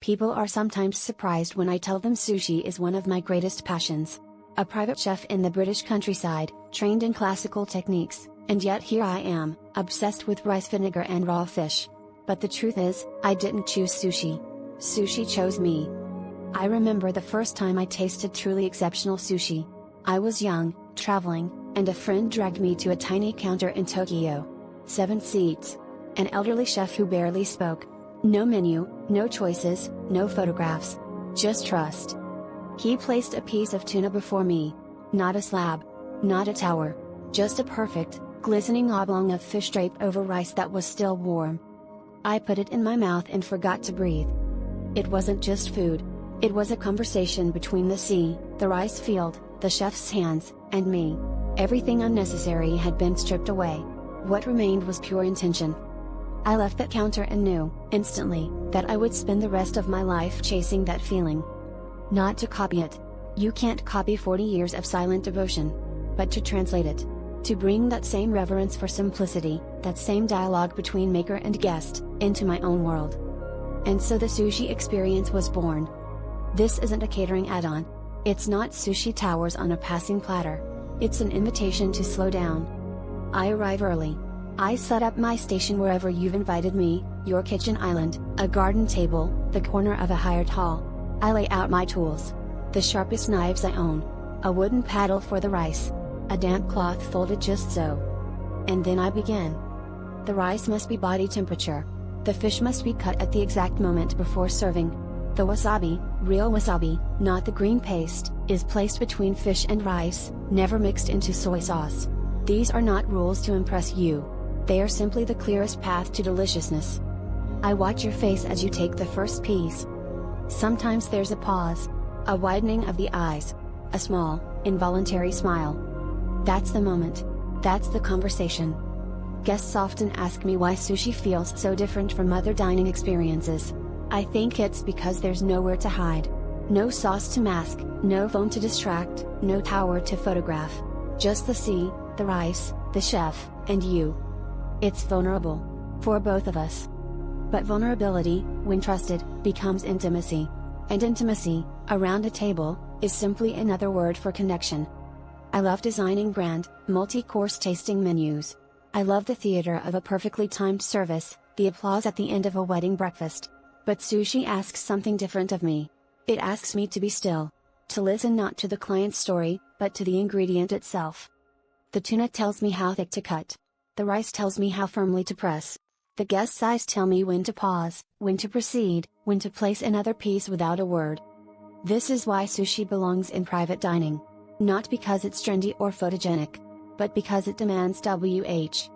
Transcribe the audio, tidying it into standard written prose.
People are sometimes surprised when I tell them sushi is one of my greatest passions. A private chef in the British countryside, trained in classical techniques, and yet here I am, obsessed with rice vinegar and raw fish. But the truth is, I didn't choose sushi. Sushi chose me. I remember the first time I tasted truly exceptional sushi. I was young, traveling, and a friend dragged me to a tiny counter in Tokyo. 7 seats. An elderly chef who barely spoke. No menu, no choices, no photographs. Just trust. He placed a piece of tuna before me. Not a slab. Not a tower. Just a perfect, glistening oblong of fish draped over rice that was still warm. I put it in my mouth and forgot to breathe. It wasn't just food. It was a conversation between the sea, the rice field, the chef's hands, and me. Everything unnecessary had been stripped away. What remained was pure intention. I left that counter and knew, instantly, that I would spend the rest of my life chasing that feeling. Not to copy it. You can't copy 40 years of silent devotion. But to translate it. To bring that same reverence for simplicity, that same dialogue between maker and guest, into my own world. And so the sushi experience was born. This isn't a catering add-on. It's not sushi towers on a passing platter. It's an invitation to slow down. I arrive early. I set up my station wherever you've invited me, your kitchen island, a garden table, the corner of a hired hall. I lay out my tools. The sharpest knives I own. A wooden paddle for the rice. A damp cloth folded just so. And then I begin. The rice must be body temperature. The fish must be cut at the exact moment before serving. The wasabi, real wasabi, not the green paste, is placed between fish and rice, never mixed into soy sauce. These are not rules to impress you. They are simply the clearest path to deliciousness. I watch your face as you take the first piece. Sometimes there's a pause. A widening of the eyes. A small, involuntary smile. That's the moment. That's the conversation. Guests often ask me why sushi feels so different from other dining experiences. I think it's because there's nowhere to hide. No sauce to mask, no phone to distract, no tower to photograph. Just the sea, the rice, the chef, and you. It's vulnerable. For both of us. But vulnerability, when trusted, becomes intimacy. And intimacy, around a table, is simply another word for connection. I love designing grand, multi-course tasting menus. I love the theater of a perfectly timed service, the applause at the end of a wedding breakfast. But sushi asks something different of me. It asks me to be still. To listen not to the client's story, but to the ingredient itself. The tuna tells me how thick to cut. The rice tells me how firmly to press. The guest's eyes tell me when to pause, when to proceed, when to place another piece without a word. This is why sushi belongs in private dining. Not because it's trendy or photogenic. But because it demands WH.